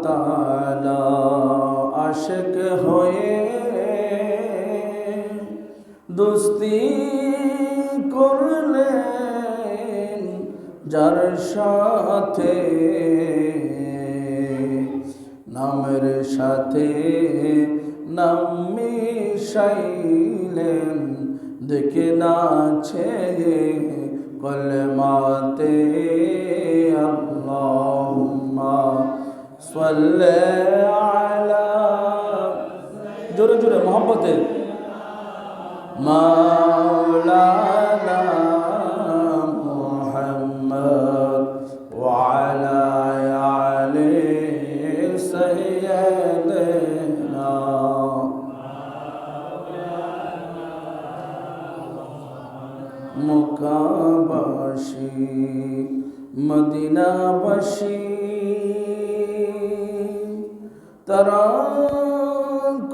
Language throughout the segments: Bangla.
তাআলা আশিক হয়ে দোস্তি করলেন যার সাথে, নামের সাথে নাম মিশাইলেন, দেখে নাছে কলমাতে আল্লাহুম্মা সাল্লি আলা, জোরে জোরে মোহাব্বতে, মাওলানা মুহাম্মদ ওয়া আলা আলি সাইয়্যিদিনা। মক্কাবাসী মদিনাবাসী তারা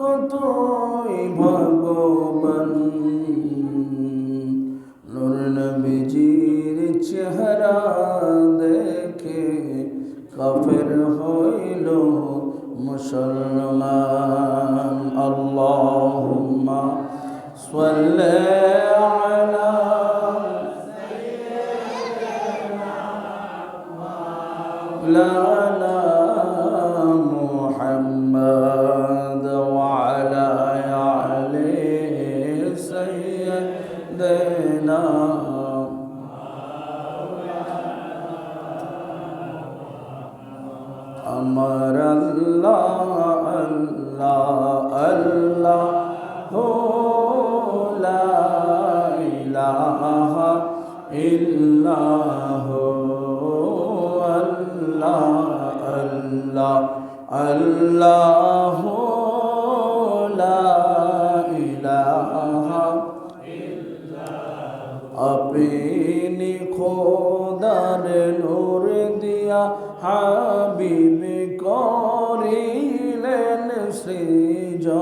কতই ভাগ্যবান, নূর নবীজির চেহারা দেখে কাফের হইল মুসলমান। আল্লাহুম্মা সাল্লি আলা লানা মুহাম্মদ ওয়া আলা আলি সাইয়্যিদিনা। আমার আল্লাহ আল্লাহ আল্লাহ হো লা ইলাহা ইল্লাল্লাহ, আল্লাহ আল্লাহ লা ইলাহা ইল্লাল্লাহ। আপনি খোদার নূর দিয়া হাবিব করিলেন সৃজন,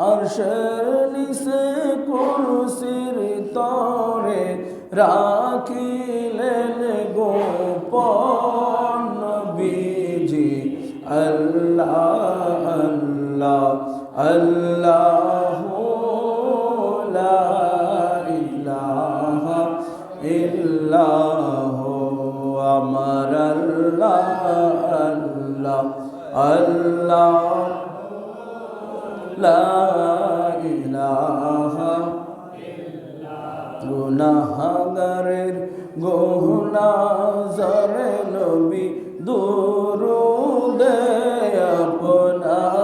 আরশের নিচে কুরসির তরে রাখিলেন গোপন নবীজি। আল্লাহ আল্লাহ আল্লাহু লা ইলাহা ইল্লাল্লাহ। আমার আল্লাহ আল্লাহ আল্লাহ লা ইলাহা, গুনাহগারের গুনাহগারে নবী দুরূদে আপনার,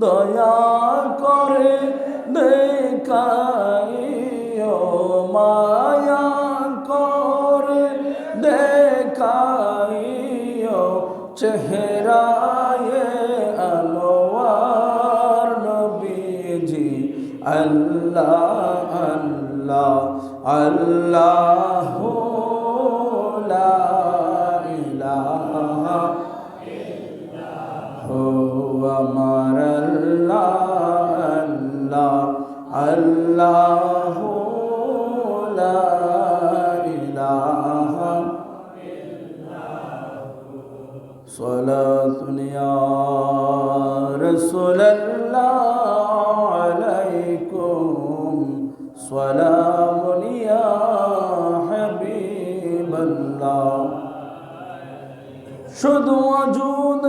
দয়া করে দেখাইও, মায়া করে দেখাইও চেহারায়ে আনোয়ার নবীজি। আল্লাহ আল্লাহ আল্লাহু লা ইলাহা ইল্লাল্লাহ। আমার আল্লাহ আল্লাহ আল্লাহু লা ইলাহা ইল্লাল্লাহ। সালাতুন ইয়া রাসূলাল্লাহ আলাইকুম, সালামুন ইয়া হাবিবাল্লাহ। শুধু ওজুদ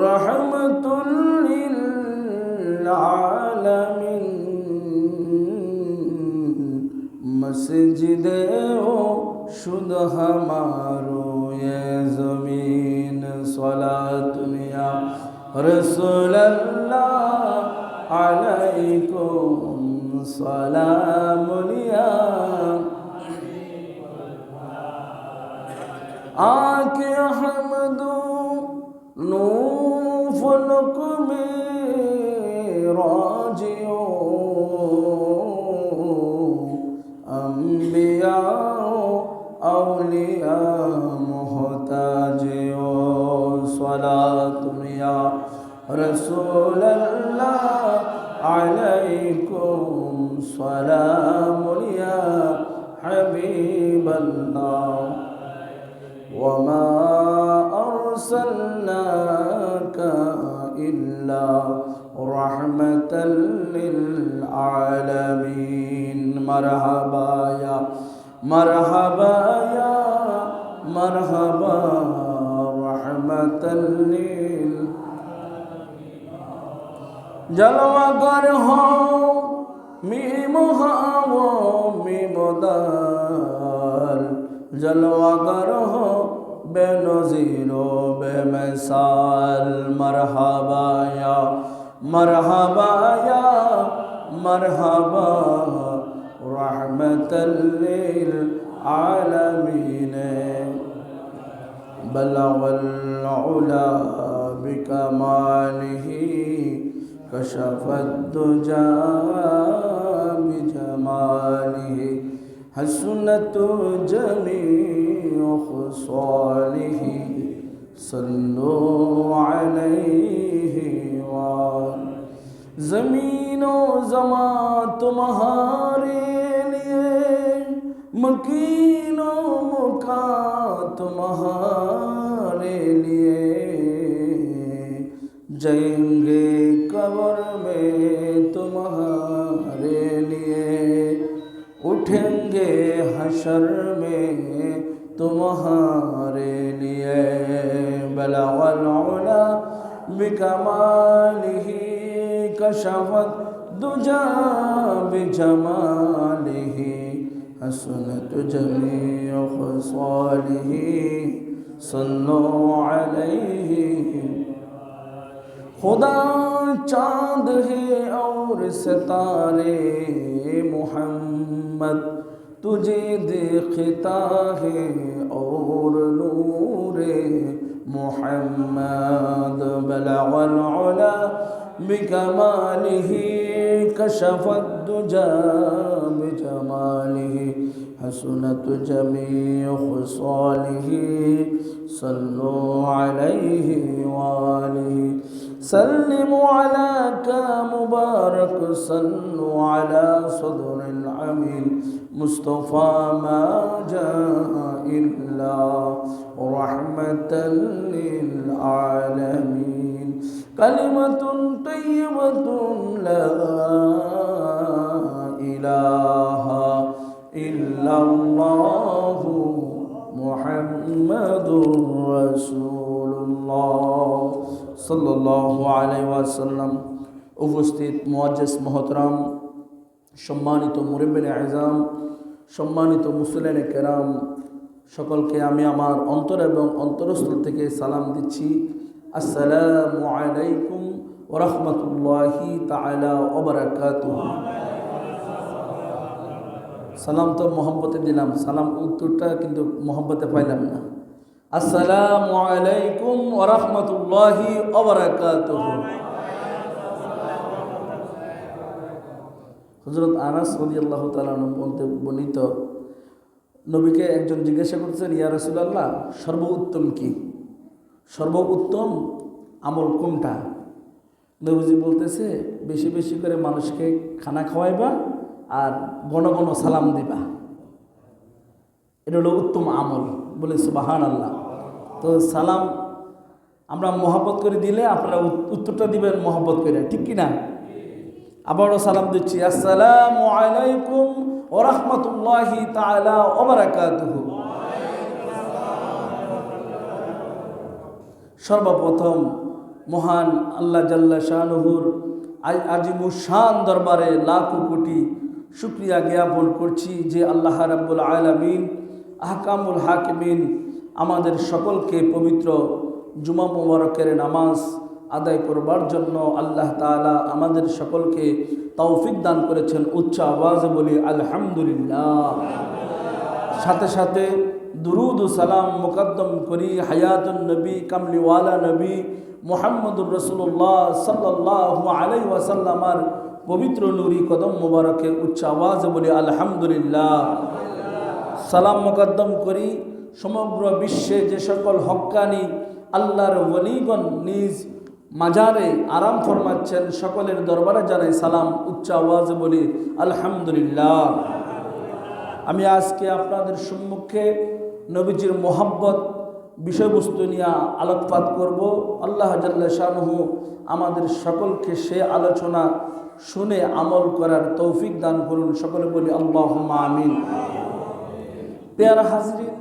রহমাতুল লিল আলামিন, মসজিদে ও শুধু হামারো ये ज़मीन। सलातुन या रसूलल्लाह अलैकुम, सलामुन या आके अहमदु नू फलक में राजियो, अंबिया औलिया मोहताजियो। सलातुन या रसूलल्लाह अलैकुम, सलामुन या حبيب الله وما أرسلناك إلا رحمة للعالمين مرحبا يا مرحبا يا مرحبا رحمة للعالمين जलवागर हो मीम हावो मीमदाल जलवागर हो बेनज़ीरो बेमिसाल मरहबा या मरहबा या मरहबा रहमतल लिल आलमीन बलगल उला बिकमालिही कशफ दुजा बिजमालिही हसनत जमीउ खुसालिही सल्लु अलैहि व ज़मीनो ज़मा तुम्हारे लिए मकीनो मुका तुम्हारे लिए जाएंगे कब्र में तुम्हारे लिए उठेंगे हशर में तुम्हारे लिए बलगल उला बिकमालिही कशफत दुजा बिजमालिही हसनत जमीउ खुसालिही सल्लु अलैहि खुदा चाँद है और सितारे मोहम्मद तुझे देखता है और नूरे मोहम्मद बलगल उला बिकमालिही कशफत दुजा बिजमालिही हसनत जमीउ खुसालिही सल्लु अलैहि वालिही सल्लिमु अलाका मुबारक सल्लु अला सदरिल अमीन मुस्तफा मा जा इल्ला रहमतल लिल आलमीन कलिमतुन तय्यबतुन ला इलाहा इल्लल्लाहु मुहम्मदुर रसूलुल्लाह सल्लल्लाहु अलैहि वसल्लम। उपस्थित मुअज्जिज मोहतरम, सम्मानित मुरब्बिन आज़म, सम्मानित मुसल्लिन केराम, সকলকে আমি আমার অন্তর এবং অন্তরস্থল থেকে সালাম দিচ্ছি। আসসালামু আলাইকুম ওয়া রাহমাতুল্লাহি তাআলা ওয়া বারাকাতুহু। সালাম তো মোহাম্মতে দিলাম, সালাম উত্তরটা কিন্তু মোহাম্মতে পাইলাম না। আসসালামু আলাইকুম ওয়া রাহমাতুল্লাহি ওয়া বারাকাতুহু। হযরত আনাস রাদিয়াল্লাহু তাআলা বলতে বর্ণিত, নবীকে একজন জিজ্ঞাসা করছেন, ইয়া রাসূলুল্লাহ, সর্বোত্তম কি, সর্বোত্তম আমল কোনটা? নবীজি বলতেছে, বেশি বেশি করে মানুষকে খানা খাওয়াইবা আর ঘন ঘন সালাম দিবা, এটা হলো উত্তম আমল। বলে সুবহানাল্লাহ। তো সালাম আমরা মহব্বত করে দিলে আপনারা উত্তরটা দিবেন মহব্বত করে, ঠিক কি না? আবারও সালাম দিচ্ছি, আসসালামু আলাইকুম ওয়া রাহমাতুল্লাহি তাআলা ওয়া বারাকাতুহু। সর্বপ্রথম মহান আল্লাহ জাল্লা শানুহুর আজিমুশ শান দরবারে লাখো কোটি শুকরিয়া জ্ঞাপন করছি যে আল্লাহ রাব্বুল আলামিন আহকামুল হাকিমিন আমাদের সকলকে পবিত্র জুমা মুবারকের নামাজ আদায় করবার জন্য আল্লাহ তাআলা আমাদের সকলকে তৌফিক দান করেছেন। উচ্চ আওয়াজে বলি আলহামদুলিল্লাহ। সাথে সাথে দুরুদ ও সালাম মুকদ্দম করি হায়াতুন নবী কামলিওয়ালা নবী মুহাম্মদুর রাসূলুল্লাহ সাল্লাল্লাহু আলাইহি ওয়াসাল্লামার পবিত্র নুরি কদম মুবারকে উচ্চ আওয়াজে বলি আলহামদুলিল্লাহ। সালাম মুকদ্দম করি সমগ্র বিশ্বে যে সকল হক্কানি আল্লাহর ওলিগণ নিজ মাজারে আরাম ফরমাচ্ছেন, সকলের দরবারে জানাই সালাম, উচ্চ আওয়াজে বলি আলহামদুলিল্লাহ। আমি আজকে আপনাদের সম্মুখে নবীজির মোহাব্বত বিষয়বস্তু নিয়ে আলোকপাত করব। আল্লাহ জাল্লা শানুহু আমাদের সকলকে সে আলোচনা শুনে আমল করার তৌফিক দান করুন। সকলে বলি আল্লাহুম্মা আমিন। পেয়ারা হাজরিন,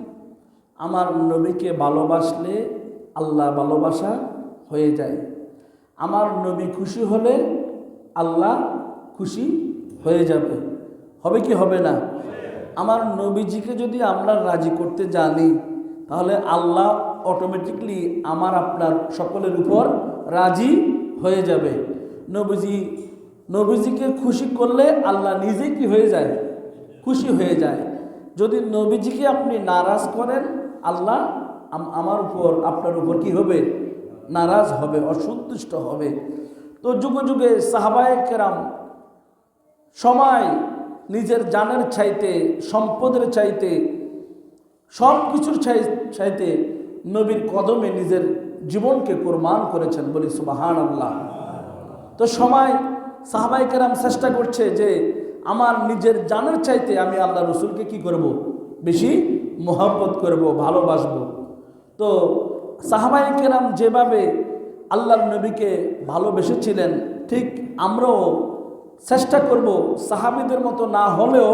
আমার নবীকে ভালোবাসলে আল্লাহ ভালোবাসা হয়ে যায়। আমার নবী খুশি হলে আল্লাহ খুশি হয়ে যাবে। হবে কি হবে না? আমার নবীজিকে যদি আমরা রাজি করতে জানি, তাহলে আল্লাহ অটোমেটিকলি আমার আপনার সকলের উপর রাজি হয়ে যাবে। নবীজিকে খুশি করলে আল্লাহ নিজে কি হয়ে যায়? খুশি হয়ে যায়। যদি নবীজিকে আপনি নারাজ করেন, আল্লাহ আমার উপর আপনার উপর কি হবে? নারাজ হবে, অসন্তুষ্ট হবে। তো যুগে যুগে সাহাবায়ে কেরাম সময় নিজের জানের চাইতে, সম্পদের চাইতে, সব কিছুর চাইতে নবীর কদমে নিজের জীবনকে কোরবান করেছেন। বলি সুবহানাল্লাহ। তো সময় সাহাবায়ে কেরাম চেষ্টা করছে যে আমার নিজের জানের চাইতে আমি আল্লাহ রসুলকে কি করব? বেশি মোহাব্বত করব, ভালোবাসবো। তো সাহাবায়ে কেরাম যেভাবে আল্লাহর নবীকে ভালোবেসেছিলেন, ঠিক আমরাও চেষ্টা করব সাহাবীদের মতো না হলেও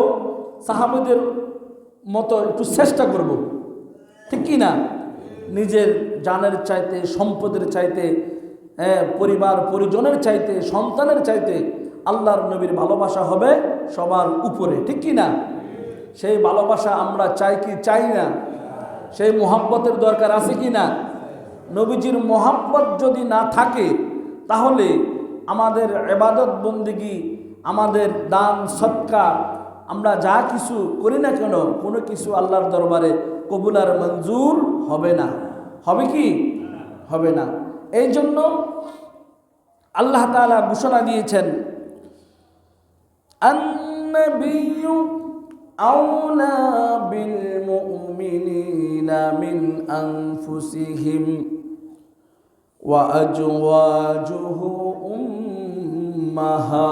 সাহাবীদের মতো একটু চেষ্টা করব, ঠিক কি না? নিজের জানের চাইতে, সম্পদের চাইতে, পরিবার পরিজনের চাইতে, সন্তানের চাইতে আল্লাহর নবীর ভালোবাসা হবে সবার উপরে, ঠিক কি না? সেই ভালোবাসা আমরা চাই কি চাই না? সেই মোহাব্বতের দরকার আছে কি না? নবীজির মোহাব্বত যদি না থাকে, তাহলে আমাদের ইবাদত বন্দেগী, আমাদের দান সদকা, আমরা যা কিছু করি না কেন, কোনো কিছু আল্লাহর দরবারে কবুল আর মঞ্জুর হবে না। হবে কি? হবে না। এই জন্য আল্লাহ তাআলা ঘোষণা দিয়েছেন, আন-নাবিয়্যু আওলা বিল মুমিনিনা মিন আনফুসিহিম ওয়া আজওয়াজুহু উম্মাহাতুহুম।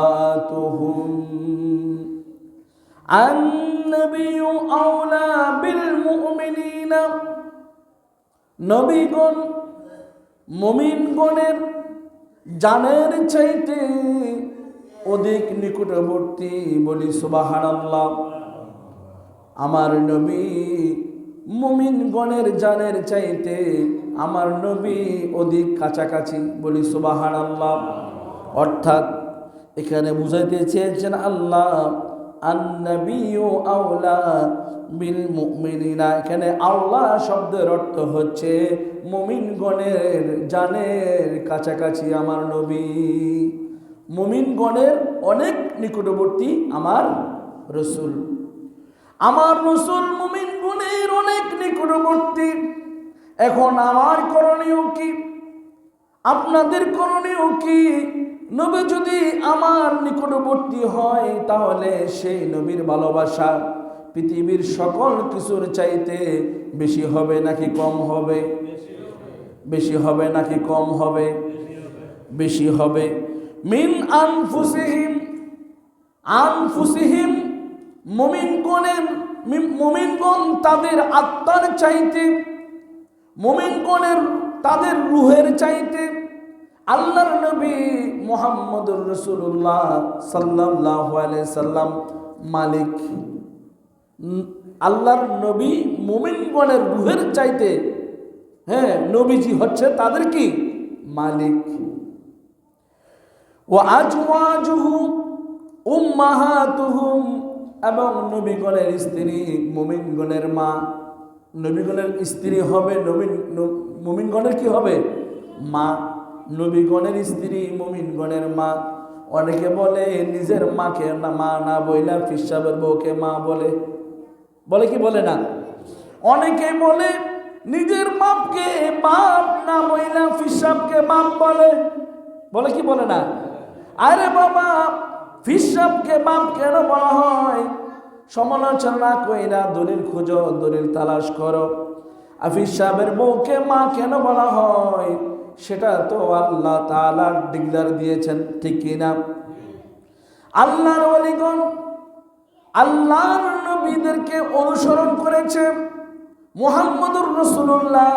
আন-নাবিয়্যু আওলা বিল মুমিনিনা, নবীগণ মুমিনগণের জানের চাইতে অধিক নিকটবর্তী। বলি সুবহানাল্লাহ। আমার নবী মুমিনগণের জানের চাইতে আমার নবী অধিক কাছাকাছি। বলি সুবহানাল্লাহ। অর্থাৎ এখানে বুঝাইতে চেয়েছেন আল্লাহ, আন-নাবিয়্যু আওলা বিল মুমিনিনা, এখানে আল্লাহ শব্দের অর্থ হচ্ছে মুমিনগণের জানের কাছাকাছি আমার নবী। মুমিনগণের অনেক নিকটবর্তী আমার রসুল। আমার রসুল মুমিনগণের অনেক নিকটবর্তী। এখন আমার করণীয় কি? আপনাদের করণীয় কি? নবী যদি আমার নিকটবর্তী হয়, তাহলে সেই নবীর ভালোবাসা পৃথিবীর সকল কিছুর চাইতে বেশি হবে নাকি কম হবে? বেশি হবে নাকি কম হবে? বেশি হবে। মিন আনফুসিহিম, আনফুসিহিম মুমিনগণ তাদের আত্মার চাইতে, মুমিনগণের তাদের রূহের চাইতে আল্লাহর নবী মুহাম্মদুর রাসূলুল্লাহ সাল্লাল্লাহু আলাইহি সাল্লাম মালিক। আল্লাহর নবী মুমিনগণের রূহের চাইতে, নবীজি হচ্ছে তাদের কি? মালিক। ওয়া আজওয়াজুহু উম্মাহাতুহুম, এবং নবীগণের স্ত্রী মুমিনগণের মা। নবীগণের স্ত্রী হবে মুমিনগণের কি হবে? মা। নবীগণের স্ত্রী মুমিনগণের মা। অনেকে বলে নিজের মাকে না মা না বইলা ফিসাবের বউকে মা বলে, বলে কি বলে না? অনেকে বলে নিজের বাপকে বাপ না বইলা ফিসাবকে বাপ বলে, বলে কি বলে না? আরে বাবা, ফিসাবকে বাপ কেন বলা হয়? সমালোচনা কইরা দলিল খুঁজো, দলিল তালাশ করো। আর ফিসাবের বউকে মা কেন বলা হয়? সেটা তো আল্লাহ তাআলা ডিক্লেয়ার দিয়েছেন, ঠিক কিনা? আল্লাহর ওয়ালিগণ আল্লাহর নবীদেরকে অনুসরণ করেছে, মুহাম্মদুর রাসূলুল্লাহ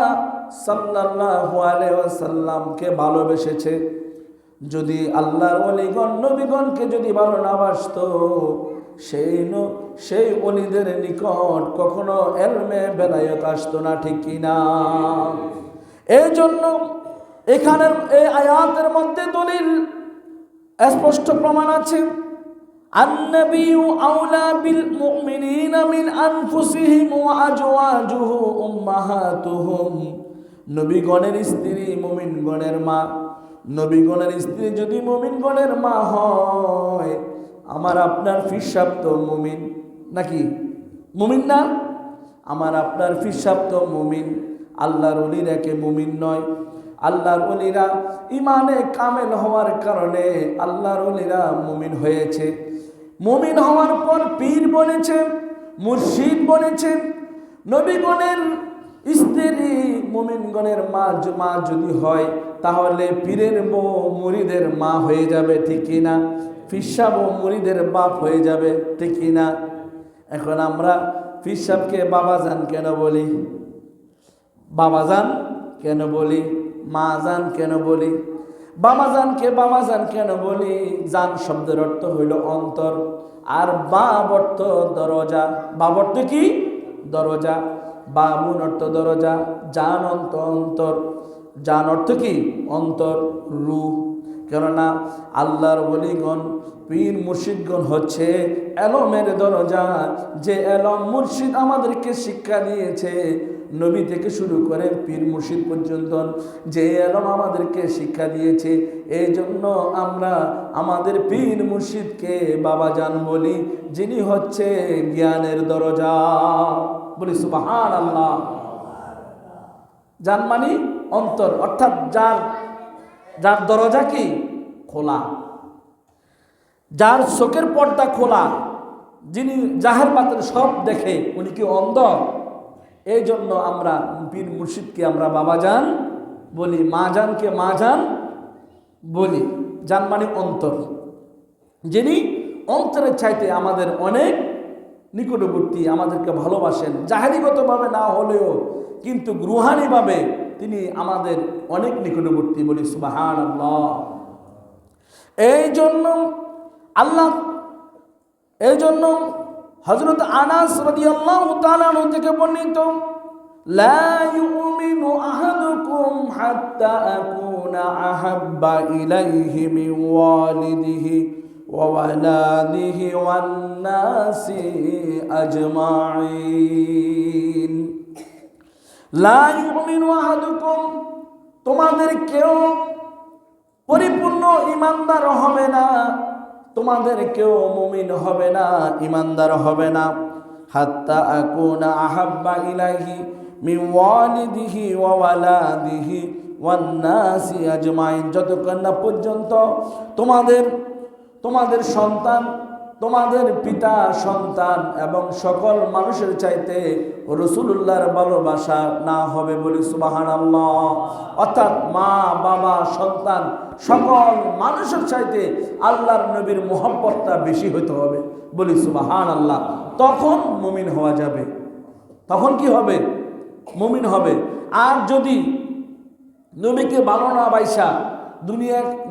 সাল্লাল্লাহু আলাইহি ওয়াসাল্লামকে ভালোবেসেছে। যদি আল্লাহর ওলিগণ নবীগণকে যদি ভালো না বাসত, সেই ওলিদের নিকট কখনো এলমে বেলায়েত আসতো না, ঠিক কিনা? এই জন্য এখানের এই আয়াতের মধ্যে দলিল স্পষ্ট প্রমাণ আছে, আন-নাবিয়্যু আওলা বিল মুমিনিনা মিন আনফুসিহিম ওয়া আজওয়াজুহু উম্মাহাতুহুম। নবীগণের স্ত্রী মুমিনগণের মা, নবীগণের স্ত্রী যদি মুমিনগণের মা হয়, আমার আপনার ফিরসাব তো মুমিন নাকি? মুমিন না? আমার আপনার ফিরসাব তো মুমিন। আল্লাহর ওলিরা কে মুমিন নয়? আল্লাহর ওলিরা ইমানে কামেল হওয়ার কারণে আল্লাহর ওলিরা মুমিন হয়েছে। মুমিন হওয়ার পর পীর বনেছে, মুর্শিদ বনেছে। নবীগণের স্ত্রী মুমিনগণের মা যদি হয়, তাহলে পীরের বউ মুরিদের মা হয়ে যাবে, ঠিক কিনা? ফিরসাব ও মুরিদের বাপ হয়ে যাবে, ঠিক কিনা? এখন আমরা ফিরসাবকে বাবাজান কেন বলি? বাবাজান কেন বলি? মা জান কেন বলি? বাবাজানকে বাবাজান কেন বলি? জান শব্দের অর্থ হইল অন্তর, আর বাব অর্থ দরজা। বাব অর্থ কি? দরজা। বাবুন অর্থ দরজা, জান অন্তর। জান অর্থ কি? অন্তর, রূহ। কেননা আল্লাহর ওলিগণ পীর মুর্শিদগণ হচ্ছে এলমের দরজা। যে এলম মুর্শিদ আমাদেরকে শিক্ষা দিয়েছে, নবী থেকে শুরু করে পীর মুর্শিদ পর্যন্ত যে এলম আমাদেরকে শিক্ষা দিয়েছে, এই জন্য আমরা আমাদের পীর মুর্শিদকে বাবাজান বলি, যিনি হচ্ছে জ্ঞানের দরজা। বলি সুবহানাল্লাহ। জান মানে অন্তর, অর্থাৎ যার দরজা কি? খোলা, যার চোখের পর্দা খোলা, যিনি জাহের বাতের সব দেখে, উনি কি অন্ধ? এই জন্য আমরা পীর মুর্শিদকে আমরা বাবাজান বলি, মা জানকে মা জান বলি। জান মানে অন্তর, যিনি অন্তরের চাইতে আমাদের অনেক নিকটবর্তী, আমাদেরকে ভালোবাসেন, জাহেরিগতভাবে না হলেও কিন্তু রুহানিভাবে তিনি আমাদের অনেক নিকটবর্তী। বলি সুবহানাল্লাহ। এই জন্য হযরত আনাস রাদিয়াল্লাহু তাআলা আনহু থেকে বর্ণিত, লা ইউমিনু আহাদুকুম হাত্তা আকুনা আহাব্বা ইলাইহি মিন ওয়ালিদিহি ওয়া ওয়ালাদিহি ওয়ান নাসি আজমাইন। লা ইউমিনু আহাদুকুম, তোমাদের কেউ পরিপূর্ণ ঈমানদার হবে না, তোমাদের কেউ মুমিন হবে না, ঈমানদার হবে না। হাত্তা আকুনা আহাব্বা ইলাইহি মিন ওয়ালিদিহি ওয়া ওয়ালাদিহি ওয়ান নাসি আজমাইন, যতক্ষণ না পর্যন্ত তোমাদের সন্তান, তোমাদের পিতা সন্তান এবং সকল মানুষের চাইতে রাসূলুল্লাহর ভালোবাসা না হবে। বলি সুবহানাল্লাহ। অর্থাৎ মা বাবা সন্তান সকল মানুষের চাইতে আল্লাহর নবীর মুহাব্বতটা বেশি হতে হবে। বলি সুবহানাল্লাহ। তখন মুমিন হওয়া যাবে, তখন কি হবে? মুমিন হবে। আর যদি নবীকে ভালো না বাইসা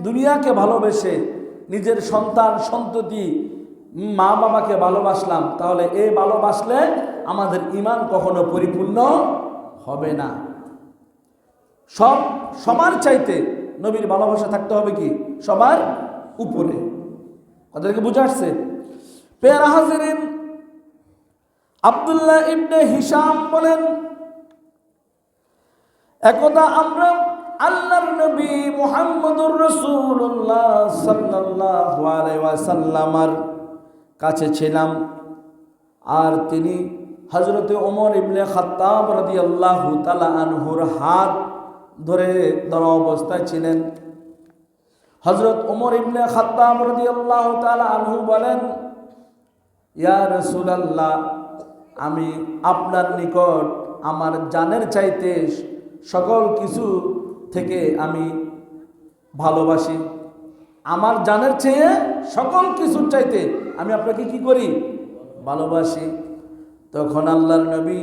দুনিয়াকে ভালোবেসে নিজের সন্তান সন্ততি মা বাবাকে ভালোবাসলাম, তাহলে এই ভালোবাসলে আমাদের ঈমান কখনো পরিপূর্ণ হবে না। সবার চাইতে নবীর ভালোবাসা থাকতে হবে কি? সবার উপরে। তাদেরকে বুঝে আসছে? পেয়ারা হাজিরিন, আব্দুল্লাহ ইবনে হিশাম বলেন, একদা আমরা আল্লাহর নবী মুহাম্মদুর রাসূলুল্লাহ সাল্লাল্লাহু আলাইহি ওয়াসাল্লামের কাছে ছিলাম, আর তিনি হযরত ওমর ইবনে খাত্তাব রাদিয়াল্লাহু তাআলা আনহুর হাত ধরে ধরা অবস্থায় ছিলেন। হযরত ওমর ইবনে খাত্তাব রাদিয়াল্লাহু তাআলা আনহু বলেন, ইয়া রাসূলুল্লাহ, আমি আপনার নিকট আমার জানের চাইতে সকল কিছু থেকে আমি ভালোবাসি। আমার জানের চেয়ে সকল কিছুর চাইতে আমি আপনাকে কি করি? ভালোবাসি। তখন আল্লাহর নবী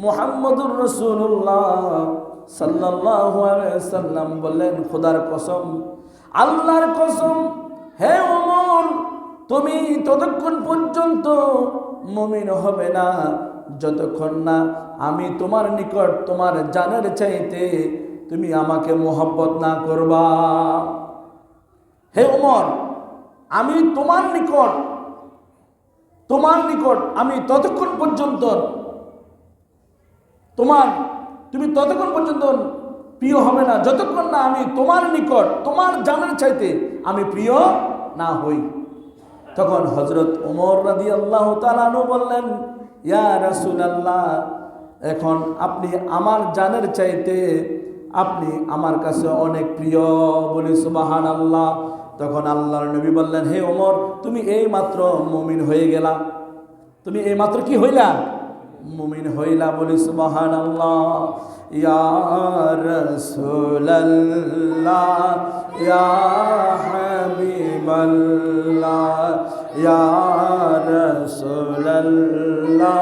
মুহাম্মদুর রাসূলুল্লাহ সাল্লাল্লাহু আলাইহি সাল্লাম বললেন, খোদার কসম, আল্লাহর কসম, হে ওমর, তুমি ততক্ষণ পর্যন্ত মুমিন হবে না যতক্ষণ না আমি তোমার নিকট তোমার জানের চাইতে তুমি আমাকে মোহব্বত না করবা। হে ওমর, আমি তোমার নিকট আমি ততক্ষণ পর্যন্ত তুমি ততক্ষণ পর্যন্ত প্রিয় হবে না যতক্ষণ না আমি তোমার নিকট তোমার জানের চাইতে আমি প্রিয় না হই। তখন হযরত ওমর রাদিয়াল্লাহু তাআলা আনহু বললেন, ইয়া রাসূলুল্লাহ, এখন আপনি আমার জানের চাইতে আপনি আমার কাছে অনেক প্রিয়। বলি সুবহানাল্লাহ। তখন আল্লাহর নবী বললেন, হে ওমর, তুমি এই মাত্র মুমিন হয়ে গেলা, তুমি এই মাত্র কি হইলা? মুমিন হইলা। বলি সুবহানাল্লাহ। ইয়া রাসূলুল্লাহ, ইয়া হাবিবাল্লাহ, ইয়া রাসূলুল্লাহ,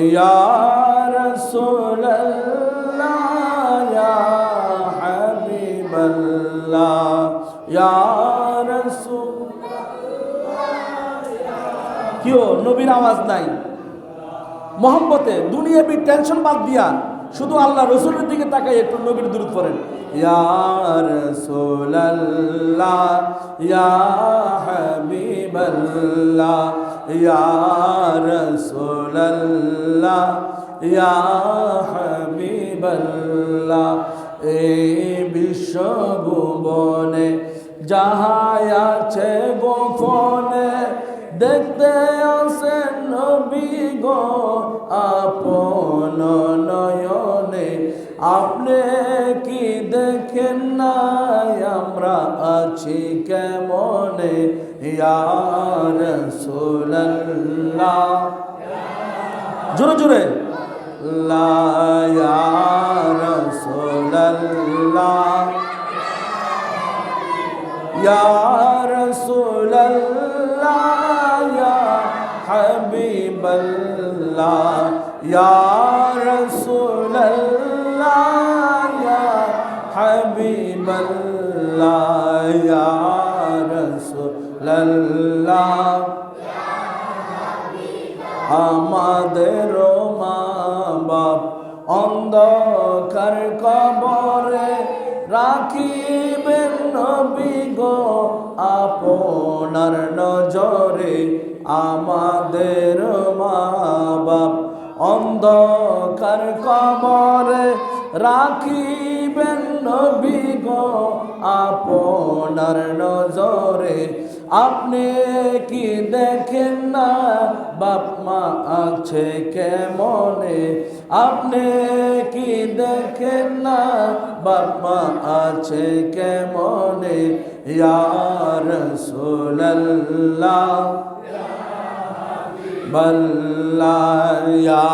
ইয়া রাসূলুল্লাহ, ইয়া হাবিবাল্লাহ, ইয়া রাসূল। কিও নবীর আওয়াজ নাই? মোহাম্মতে দুনিয়াবি টেনশন বাদ দিয়া শুধু আল্লাহ রসুলের দিকে তাকাই একটু নবীর দুরূদ পড়েন। ইয়া রাসূলুল্লাহ, ইয়া হাবিবাল্লাহ, ইয়া রাসূলুল্লাহ, ইয়া হাবিবাল্লাহ। এই বিশ্বভুবনে যাহাই আছে গোপনে দেখতে আসেন নবী গো আপন নয়নে। আপনি কি দেখেন না আমরা আছি কেমনে? ইয়া রাসূলুল্লাহ, জোরে জোরে, লা ইয়া রাসূলুল্লাহ, ইয়া রাসূলুল্লাহ, ইয়া হাবিবাল্লাহ, ইয়া রাসূলুল্লাহ, ইয়া হাবিবাল্লাহ, ইয়া রাসূলুল্লাহ। আমাদের মা বাপ অন্ধকার কবরে রাখিবেন নবী গো আপনার নজরে। আমাদের মা বাপ অন্ধকার কবরে রাখিবেন নবী গো আপনার নজরে। আপনি কি দেখেন না বাপ মা আছে কেমনে? আপনি কি দেখেন না বাপ মা আছে কেমনে? ইয়া রাসূলুল্লাহ, বাল্লাহ, ইয়া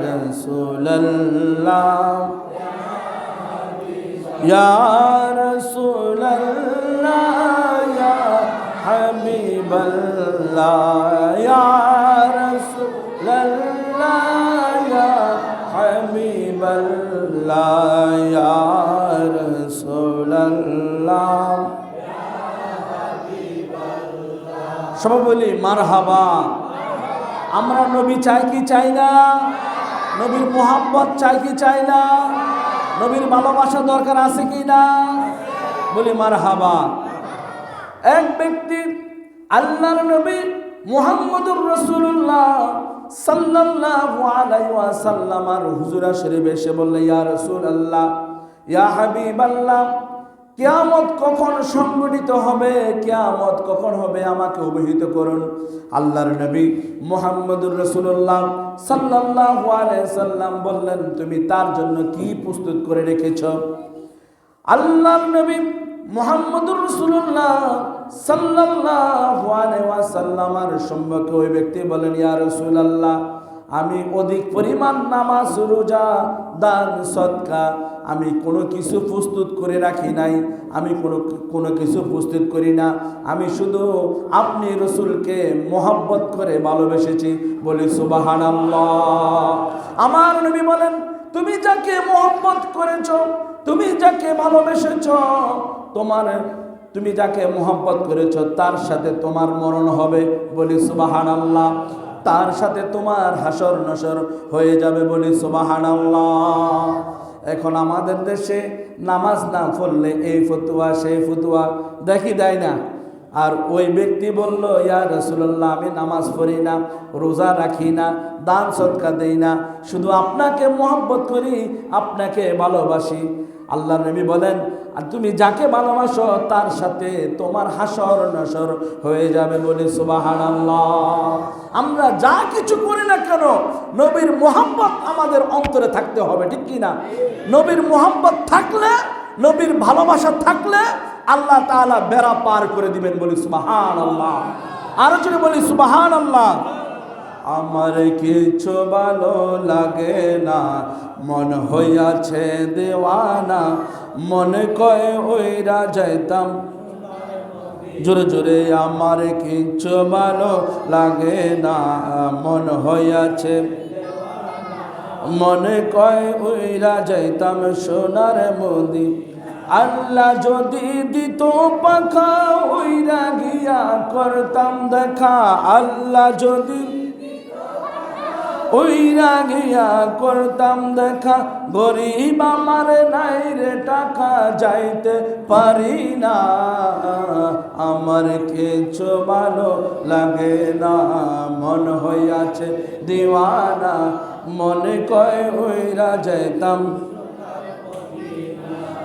রাসূলুল্লাহ, ইয়া রাসূলুল্লাহ, ইয়া হাবিবাল্লাহ, ইয়া রাসূলুল্লাহ, ইয়া হাবিবাল্লাহ, ইয়া রাসূলুল্লাহ। সবাই বলি মারহাবা। আমরা নবী চাই কি চাই না? নবীর মোহাব্বত চাই কি চাই না? নবীর ভালোবাসা দরকার আছে কি না? বলি মারহাবা। এক ব্যক্তি আল্লাহর নবী মুহাম্মদুর রাসূলুল্লাহ সাল্লাল্লাহু আলাইহি ওয়াসাল্লাম আর হুজুরা শরীফে এসে বললেন, ইয়া রাসূলুল্লাহ, ইয়া হাবিবাল্লাহ, কিয়ামত কখন সংঘটিত হবে? কিয়ামত কখন হবে? আমাকে অবহিত করুন। আল্লাহর নবী মুহাম্মদুর রাসূলুল্লাহ সাল্লাল্লাহু আলাইহি সাল্লাম বললেন, তুমি তার জন্য কি প্রস্তুত করে রেখেছ? আল্লাহর নবী মুহাম্মদুর রাসূলুল্লাহ সাল্লাল্লাহু আলাইহি ওয়াসাল্লামের সম্মুখে ওই ব্যক্তি বলেন, ইয়া রাসূলুল্লাহ, আমি অধিক পরিমাণ নামাজ রোজা দান সদকা আমি কোনো কিছু প্রস্তুত করে রাখি নাই, আমি কোনো কিছু প্রস্তুত করি না, আমি শুধু আপনি রসুলকে মোহাব্বত করে ভালোবেসেছি। বলি সুবহানাল্লাহ। আমার নবী বলেন, তুমি যাকে মোহাব্বত করেছ, তুমি যাকে ভালোবেসেছ, তুমি যাকে মোহাব্বত করেছ তার সাথে তোমার মরণ হবে। বলি সুবহানাল্লাহ। তার সাথে তোমার হাসর নসর হয়ে যাবে। বলি সুবহানাল্লাহ। এখন আমাদের দেশে নামাজ না পড়লে এই ফতুয়া সেই ফতুয়া দেখি দেয় না। আর ওই ব্যক্তি বলল, ইয়া রাসূলুল্লাহ, আমি নামাজ পড়ি না, রোজা রাখি না, দান সদকা দেই না, শুধু আপনাকে মোহাব্বত করি, আপনাকে ভালোবাসি। আল্লাহ নবী বলেন, আর তুমি যাকে ভালোবাসো তার সাথে তোমার হাসর নসর হয়ে যাবে। বলি সুবহানাল্লাহ। আমরা যা কিছু করি না কেন নবীর মোহাব্বত আমাদের অন্তরে থাকতে হবে, ঠিক কি না? নবীর মোহাব্বত থাকলে, নবীর ভালোবাসা থাকলে আল্লাহ তাআলা বেড়া পার করে দিবেন। বলি সুবহানাল্লাহ। আরো জোরে বলি সুবহানাল্লাহ। আমার কিছু ভালো লাগে না, মন হইয়াছে দেওয়ানা, মনে কয় ওইরা যাইতাম। জোরে জোরে, আমার কিছু ভালো লাগে না, মন হইয়াছে, মনে কয় ওইরা যাইতাম সোনার মদি। আল্লাহ যদি দিত পাখা, ওইরা গিয়া করতাম দেখা। আল্লাহ যদি ওইরা গিয়া করতাম দেখা, গরিব আমার নাই রে টাকা, যাইতে পারি না। আমার কিছু ভালো লাগে না, মন হইয়াছে দিওয়ানা, মনে কয় ওইরা যাইতাম।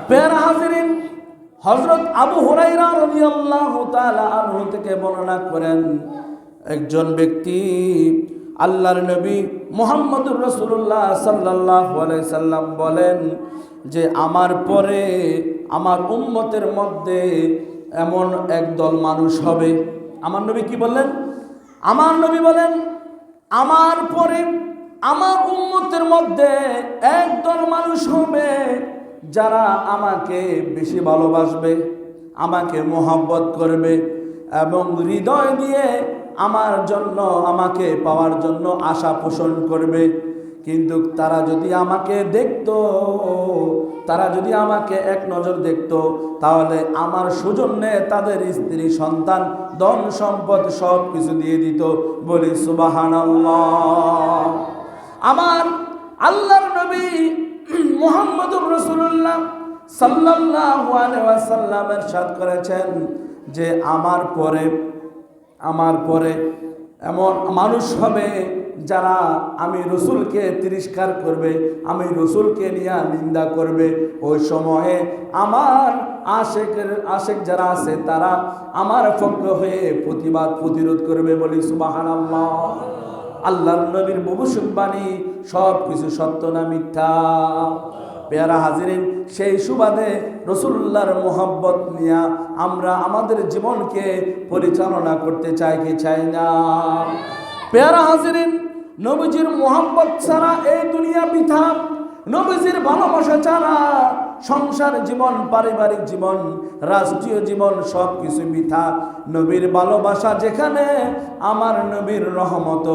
প্যারা হাজিরিন, হযরত আবু হুরায়রা রাদিয়াল্লাহু তাআলা আনহু থেকে বর্ণনা করেন, একজন ব্যক্তি আল্লাহর নবী মুহাম্মদুর রাসূলুল্লাহ সাল্লাল্লাহু আলাইহি সাল্লাম বলেন যে, আমার পরে আমার উম্মতের মধ্যে এমন একদল মানুষ হবে। আমার নবী কি বললেন? আমার নবী বলেন, আমার পরে আমার উম্মতের মধ্যে একদল মানুষ হবে যারা আমাকে বেশি ভালোবাসবে, আমাকে মোহাব্বত করবে এবং হৃদয় দিয়ে আমার জন্য, আমাকে পাওয়ার জন্য আশা পোষণ করবে। কিন্তু তারা যদি আমাকে দেখতো, তারা যদি আমাকে এক নজর দেখতো, তাহলে আমার সৌজন্যে তাদের স্ত্রী সন্তান ধন সম্পদ সব কিছু দিয়ে দিত। বলি সুবহানাল্লাহ। আমার আল্লাহর নবী মুহাম্মদুর রাসূলুল্লাহ সাল্লাল্লাহু আলাইহি ওয়াসাল্লাম ইরশাদ করেছেন যে, আমার পরে এমন মানুষ হবে যারা আমি রসুলকে তিরস্কার করবে, আমি রসুলকে নিয়ে নিন্দা করবে। ওই সময়ে আমার আশেক যারা আছে তারা আমার পক্ষ হয়ে প্রতিরোধ করবে। বলি সুবহানাল্লাহ। আল্লাহর নবীর ভবিষ্যৎবাণী সব কিছু সত্য না মিথ্যা? পেয়ারা হাজিরিন, সেই সুবাদে রসুল্লাহর মোহাব্বত নিয়ে আমরা আমাদের জীবনকে পরিচালনা করতে চাই কি চাই না? পেয়ারা হাজিরিন, নবীজির মোহাব্বত ছাড়া এই দুনিয়া বৃথা। নবীজির ভালোবাসা ছাড়া সংসার জীবন, পারিবারিক জীবন, রাষ্ট্রীয় জীবন সব কিছু বৃথা। নবীর ভালোবাসা যেখানে, আমার নবীর রহমত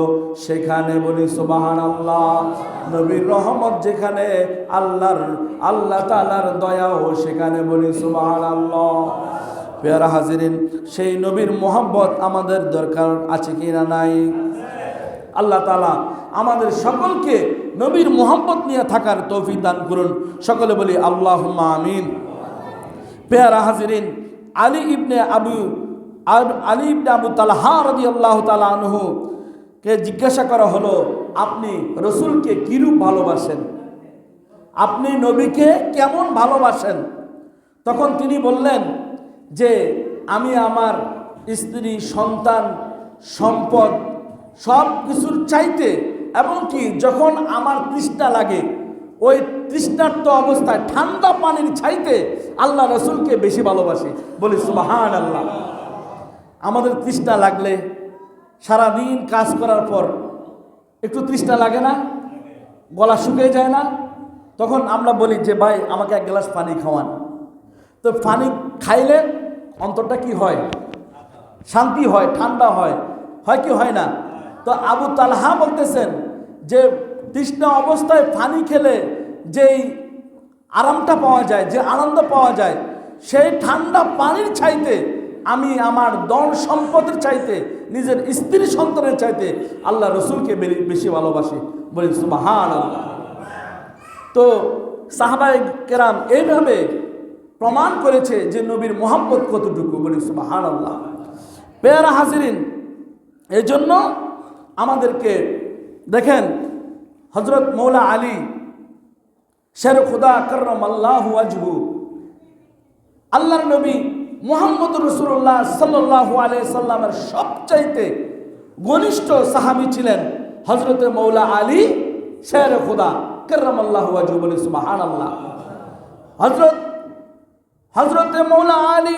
সেখানে। বলি সুবহানাল্লাহ। নবীর রহমত যেখানে, আল্লাহ তাআলার দয়াও সেখানে। বলি সুবহানাল্লাহ। পেয়ারা হাজিরিন, সেই নবীর মোহাব্বত আমাদের দরকার আছে কি না নাই? আল্লাহ তাআলা আমাদের সকলকে নবীর মোহাব্বত নিয়ে থাকার তৌফিক দান করুন। সকলে বলি আল্লাহুম্মা আমিন। পেয়ারা হাজিরিন, আলী ইবনে আবু তালহা রাদিয়াল্লাহু তাআলা আনহু কে জিজ্ঞাসা করা হলো, আপনি রসুলকে কিরূপ ভালোবাসেন? আপনি নবীকে কেমন ভালোবাসেন? তখন তিনি বললেন যে, আমি আমার স্ত্রী, সন্তান, সম্পদ সব কিছুর চাইতে, এবং কি যখন আমার তৃষ্ণা লাগে, ওই তৃষ্ণার্ত অবস্থায় ঠান্ডা পানির চাইতে আল্লাহ রসুলকে বেশি ভালোবাসি। বলি সুবহানাল্লাহ। আমাদের তৃষ্ণা লাগলে, সারাদিন কাজ করার পর একটু তৃষ্ণা লাগে না, গলা শুকিয়ে যায় না? তখন আমরা বলি যে ভাই আমাকে এক গ্লাস পানি খাওয়ান। তো পানি খাইলে অন্তরটা কি হয়? শান্তি হয়, ঠান্ডা হয়, হয় কি হয় না? তো আবু তালহা বলতেছেন যে তৃষ্ণা অবস্থায় পানি খেলে যেই আরামটা পাওয়া যায়, যে আনন্দ পাওয়া যায়, সেই ঠান্ডা পানির চাইতে আমি আমার ধন সম্পদের চাইতে, নিজের স্ত্রী সন্তানের চাইতে আল্লাহ রসুলকে বেশি ভালোবাসি। বলি সুবহানাল্লাহ। তো সাহাবায়ে কেরাম এইভাবে প্রমাণ করেছে যে নবীর মোহাব্বত কতটুকু। বলি সুবহানাল্লাহ। পেয়ারা হাজিরিন, এই জন্য আমাদেরকে দেখেন হযরত মৌলা আলী শের খুদা কাররামাল্লাহু ওয়াজহু, আল্লাহর নবী মুহাম্মদুর রাসূলুল্লাহ সাল্লাল্লাহু আলাইহি সাল্লামের সবচাইতে ঘনিষ্ঠ সাহাবী ছিলেন হযরত মৌলা আলী শের খুদা কাররামাল্লাহু ওয়াজহু। বলি সুবহানাল্লাহ। হযরত মৌলা আলী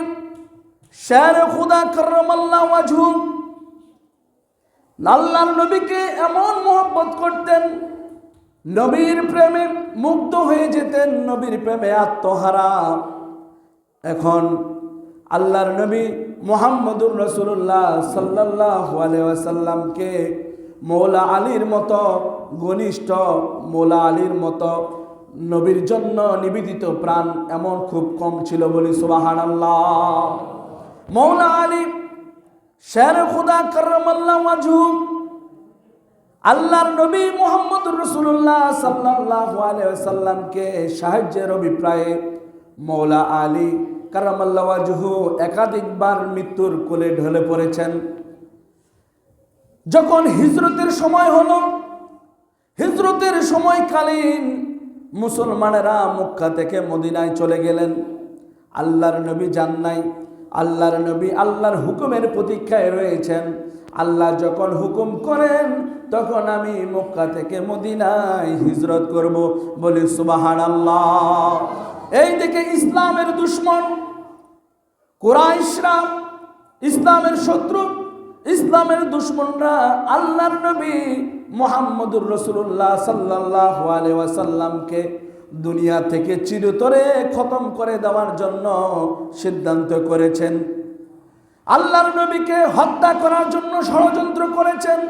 শের খুদা কাররামাল্লাহু ওয়াজহু আল্লাহর নবীকে এমন মোহব্বত করতেন, নবীর প্রেমে মুগ্ধ হয়ে যেতেন, নবীর প্রেমে আত্মহারা। এখন আল্লাহর নবী মুহাম্মদুর রাসূলুল্লাহ সাল্লাল্লাহু আলাইহি ওয়াসাল্লামকে মৌলা আলীর মতো ঘনিষ্ঠ, মৌলা আলীর মতো নবীর জন্য নিবেদিত প্রাণ এমন খুব কম ছিল। বলি সুবহানাল্লাহ। মৌলা আলী শের খুদা কাররামাল্লাহু ওয়াজহু আল্লাহর নবী মুহাম্মদুর রাসূলুল্লাহ সাল্লাল্লাহু আলাইহি ওয়াসাল্লামকে সাহায্যের অভিপ্রায়ে মৌলা আলী কাররামাল্লাহু ওয়াজহু একাধিকবার মৃত্যুর কোলে ঢলে পড়েছেন। যখন হিজরতের সময় হলো, হিজরতের সময়কালীন মুসলমানেরা মক্কা থেকে মদিনায় চলে গেলেন। আল্লাহর নবী যান নাই। আল্লাহর নবী আল্লাহর হুকুমের প্রতীক্ষায় রয়েছেন। আল্লাহ যখন হুকুম করেন তখন আমি মক্কা থেকে মদিনায় হিজরত করব। বলি সুবহানাল্লাহ। এই দিকে ইসলামের দুশমন কুরাইশরা, ইসলামের শত্রু, ইসলামের দুশমনরা আল্লাহর নবী মুহাম্মদুর রাসূলুল্লাহ সাল্লাল্লাহু আলাইহি ওয়াসাল্লামকে দুনিয়া থেকে চিরতরে খতম করে দেওয়ার জন্য সিদ্ধান্ত করেছেন। আল্লাহর নবীকে হত্যা করার জন্য ষড়যন্ত্র করেছেন।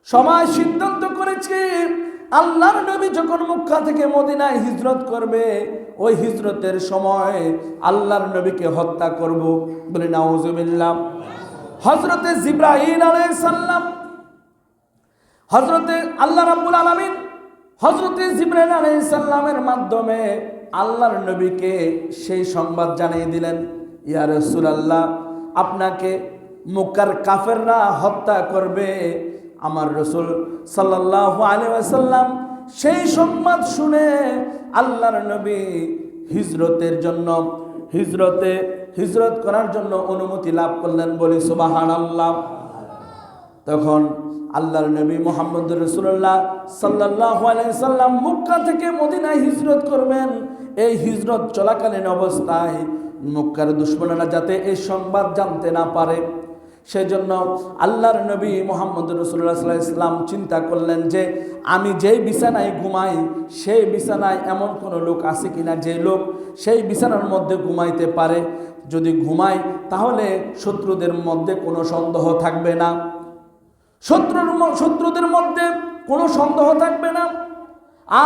সবাই সিদ্ধান্ত করেছে আল্লাহর নবী যখন মক্কা থেকে মদিনায় হিজরত করবে, ওই হিজরতের সময় আল্লাহর নবীকে হত্যা করব। বলে নাউজুবিল্লাহ। হযরতে জিবরাইল আলাইহিস সালাম, হযরতে আল্লাহ রাব্বুল আলামিন হযরতে জিবরাইল আলাইহিস সালামের মাধ্যমে আল্লাহর নবীকে সেই সংবাদ জানিয়ে দিলেন, ইয়া রাসূলুল্লাহ, আপনাকে মক্কার কাফেররা হত্যা করবে। আমার রাসূল সাল্লাল্লাহু আলাইহি ওয়াসাল্লাম সেই সংবাদ শুনে আল্লাহর নবী হিজরতের জন্য হিজরত করার জন্য অনুমতি লাভ করলেন। বলি সুবহানাল্লাহ। তখন আল্লাহর নবী মুহাম্মদুর রাসূলুল্লাহ সাল্লাল্লাহু আলাইহি সাল্লাম মক্কা থেকে মদিনায় হিজরত করবেন। এই হিজরত চলাকালীন অবস্থায় মক্কার দুশমনেরা যাতে এই সংবাদ জানতে না পারে, সেজন্য আল্লাহর নবী মুহাম্মদুর রাসূলুল্লাহ সাল্লাল্লাহু আলাইহি ওয়াসাল্লাম চিন্তা করলেন যে আমি যেই বিছানায় ঘুমাই সেই বিছানায় এমন কোনো লোক আছে কিনা যে লোক সেই বিছানার মধ্যে ঘুমাইতে পারে। যদি ঘুমাই তাহলে শত্রুদের মধ্যে কোনো সন্দেহ থাকবে না, শত্রুদের মধ্যে কোনো সন্দেহ থাকবে না।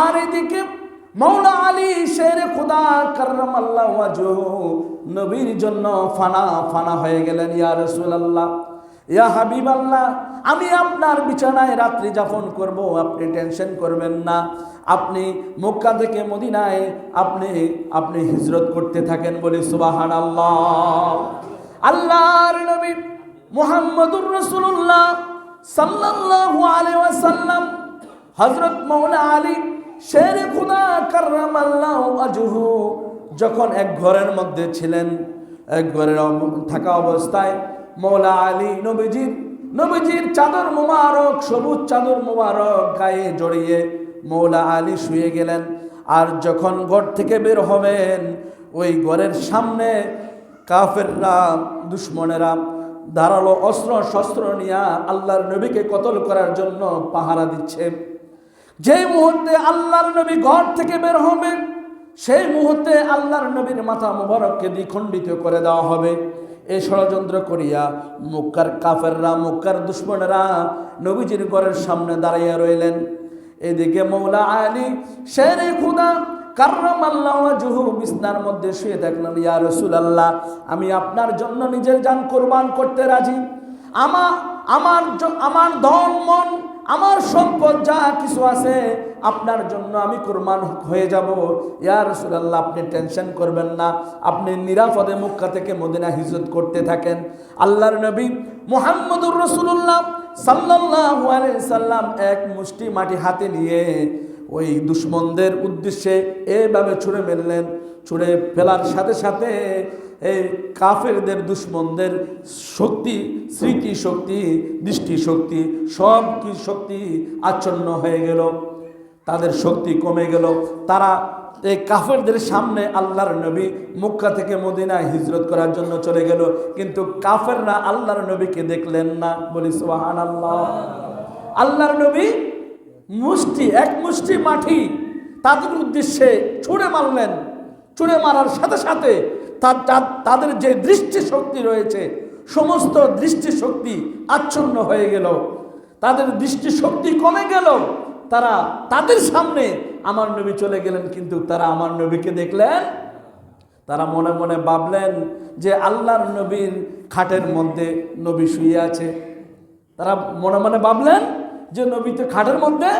আর এদিকে মৌলা আলী শেরে খুদা কাররামাল্লাহু ওয়াজহু নবীর জন্য ফানা হয়ে গেলেন। ইয়া রাসূলুল্লাহ, ইয়া হাবিবাল্লাহ, আমি আপনার বিছানায় রাত্রি যাপন করব, আপনি টেনশন করবেন না। আপনি মক্কা থেকে মদিনায় আপনি হিজরত করতে থাকেন। বলি সুবহানাল্লাহ। আল্লাহর নবী মুহাম্মদুর রাসূলুল্লাহ সাল্লাল্লাহু আলাইহি ওয়াসাল্লাম হযরত মৌলা আলী শেরে খুদা কাররামাল্লাহু ওয়াজহু যখন এক ঘরের মধ্যে ছিলেন, এক ঘরের থাকা অবস্থায় মৌলা আলী নবীজির চাদর মোবারক, সবুজ চাদর মোবারক গায়ে জড়িয়ে মৌলা আলী শুয়ে গেলেন। আর যখন ঘর থেকে বের হবেন, ওই ঘরের সামনে কাফেররা, দুশমনেরা ধারালো অস্ত্র শস্ত্র নিয়ে আল্লাহর নবীকে কতল করার জন্য পাহারা দিচ্ছে। যেই মুহূর্তে আল্লাহর নবী ঘর থেকে বের হবেন, সেই মুহূর্তে আল্লাহর নবীর মাথা মুবারককে দ্বিখণ্ডিত করে দেওয়া হবে। এই ষড়যন্ত্র করিয়া মক্কার কাফেররা, মক্কার দুশমনেরা নবীজির ঘরের সামনে দাঁড়াইয়া রইলেন। এদিকে মৌলা আলী শেরে খুদা কাররামাল্লাহু ওয়াজহু বিছনার মধ্যে শুয়ে থাকলেন। ইয়া রাসূলুল্লাহ, আমি আপনার জন্য নিজের জান কোরবান করতে রাজি। আমার ধন মন, আমার সম্পদ যা কিছু আছে আপনার জন্য আমি কোরবান হয়ে যাব। ইয়া রাসূলুল্লাহ, আপনি টেনশন করবেন না, আপনি নিরাপদে মক্কা থেকে মদিনা হিজরত করতে থাকেন। আল্লাহর নবী মুহাম্মদুর রাসূলুল্লাহ সাল্লাল্লাহু আলাইহি সাল্লাম এক মুষ্টি মাটি হাতে নিয়ে ওই দুশমনদের উদ্দেশ্যে এভাবে ছুঁড়ে ফেললেন। ছুঁড়ে ফেলার সাথে সাথে এই কাফেরদের, দুশমনদের শক্তি, স্মৃতি শক্তি, দৃষ্টি শক্তি, সব কি শক্তি আচ্ছন্ন হয়ে গেল, তাদের শক্তি কমে গেল। তারা এই কাফেরদের সামনে আল্লাহর নবী মক্কা থেকে মদিনায় হিজরত করার জন্য চলে গেল, কিন্তু কাফেররা আল্লাহর নবীকে দেখলেন না। বলি সুবহানাল্লাহ। আল্লাহর নবী এক মুষ্টি মাটি তাদের উদ্দেশ্যে ছুঁড়ে মারলেন। ছুঁড়ে মারার সাথে সাথে তাদের যে দৃষ্টি শক্তি রয়েছে, সমস্ত দৃষ্টি শক্তি আচ্ছন্ন হয়ে গেল, তাদের দৃষ্টি শক্তি কমে গেল। তারা তাদের সামনে আমার নবী চলে গেলেন, কিন্তু তারা আমার নবীকে দেখলেন। তারা মনে মনে ভাবলেন যে আল্লাহর নবীর খাটের মধ্যে নবী শুয়ে আছে। তারা মনে মনে ভাবলেন যে নবী তো খাটের মধ্যে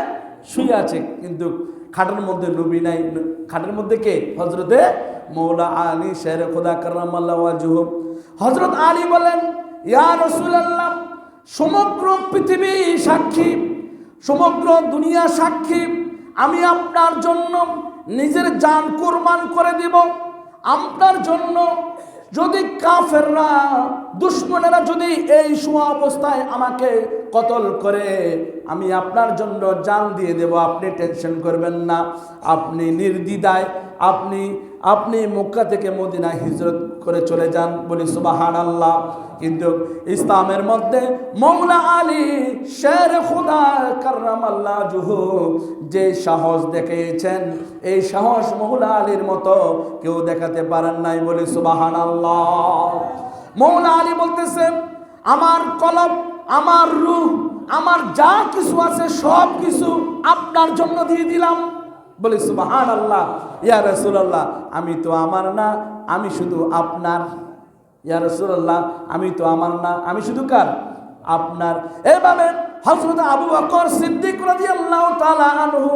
শুয়ে আছে, কিন্তু খাটের মধ্যে নবী নাই। খাটের মধ্যে কে? হযরতে মৌলা আলী শেরে খুদা কাররামাল্লাহু ওয়াজহু। হযরত আলী বলেন, ইয়া রাসূলুল্লাহ, সমগ্র পৃথিবী সাক্ষী, সমগ্র দুনিয়া সাক্ষী, আমি আপনার জন্য নিজের জান কুরবান করে দিব। আপনার জন্য যদি কাফেররা, দুশমনেরা যদি এই শোয়া অবস্থায় আমাকে কতল করে, আমি আপনার জন্য জান দিয়ে দেব, আপনি টেনশন করবেন না। আপনি নির্দ্বিধায় আপনি মক্কা থেকে মদিনায় হিজরত করে চলে যান। বলি সুবহানাল্লাহ। কিন্তু ইসলামের মধ্যে মৌলা আলী শেরে খুদা কাররামাল্লাহু ওয়াজহু যে সাহস দেখিয়েছেন, এই সাহস মৌলা আলীর মতো কেউ দেখাতে পারেন নাই। বলি সুবহানাল্লাহ। মৌলা আলী বলতেছে, আমার কলব, আমার রূহ, আমার যা কিছু আছে সব কিছু আপনার জন্য দিয়ে দিলাম। বলি সুবহানাল্লাহ। ইয়া রাসূলুল্লাহ, আমি তো আমার না, আমি শুধু আপনার। ইয়া রাসূলুল্লাহ, আমি তো আমার না, আমি শুধু কার? আপনার। এভাবে হযরত আবু বকর সিদ্দিক রাদিয়াল্লাহু তাআলা আনহু